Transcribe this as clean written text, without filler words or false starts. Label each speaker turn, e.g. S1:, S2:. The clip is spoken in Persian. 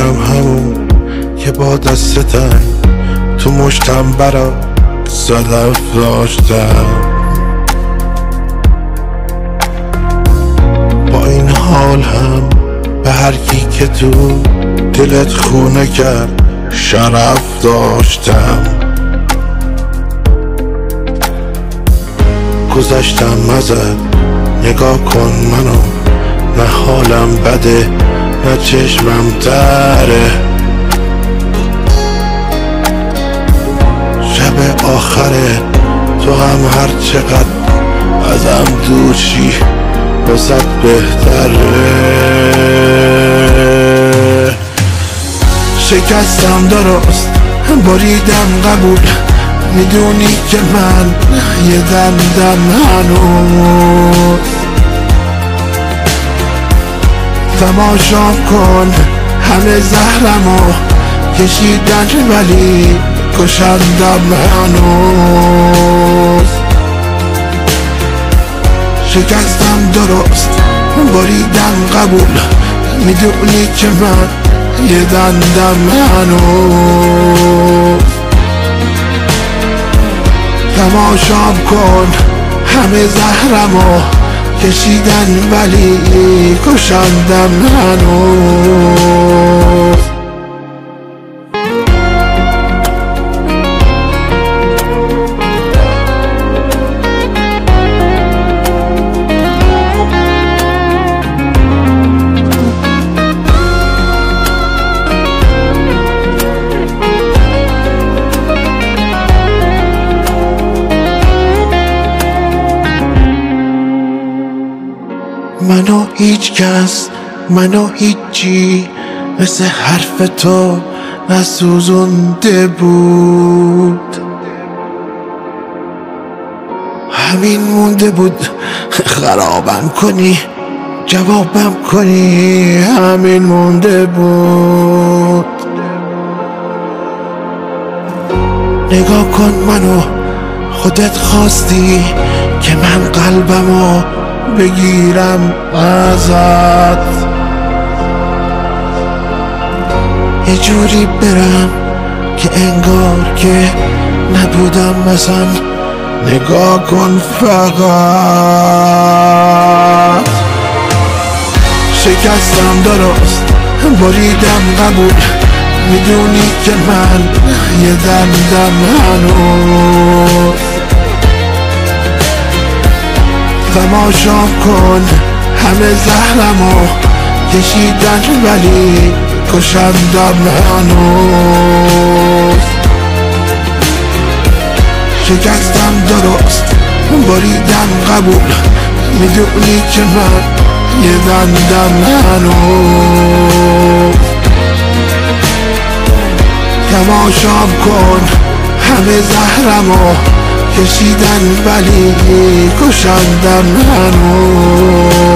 S1: منم همون که با دست تنگ تو مشتم برا صدف داشتم. با این حال هم به هر کی که تو دلت خونه کرد شرف داشتم. گذشتم ازت نگاه کن منو، نه حالم بده نه چشمم تره. شب آخره تو هم هر چقدر ازم دور شی واسه بهتره. شکستم درست بریدم قبول، میدونی که من یه دندم هنوز. تماشا کن همه زهرمو کشیدن ولی کشندم هنوز. شکستم درست بریدم قبول، میدونی که من یه دندم هنوز. تماشا کن همه زهرمو کشیدن ولی کشندم هنوز. منو هیچ کس، منو هیچی مثل حرف تو نسوزونده بود. همین مونده بود خرابم کنی جوابم کنی، همین مونده بود. نگاه کن منو، خودت خواستی که من قلبمو بگیرم ازت، یه جوری برم که انگار که نبودم مثلا. نگاه کن فقط. شکستم درست بریدم قبول، میدونی که من یه دندم هنوز. تماشا کن همه زهرمو کشیدن ولی کشندم هنوز. شکستم درست بریدم قبول، میدونی که من یه دندم هنوز. تماشا کن همه زهرمو کشیدن ولی کشندم هنوز.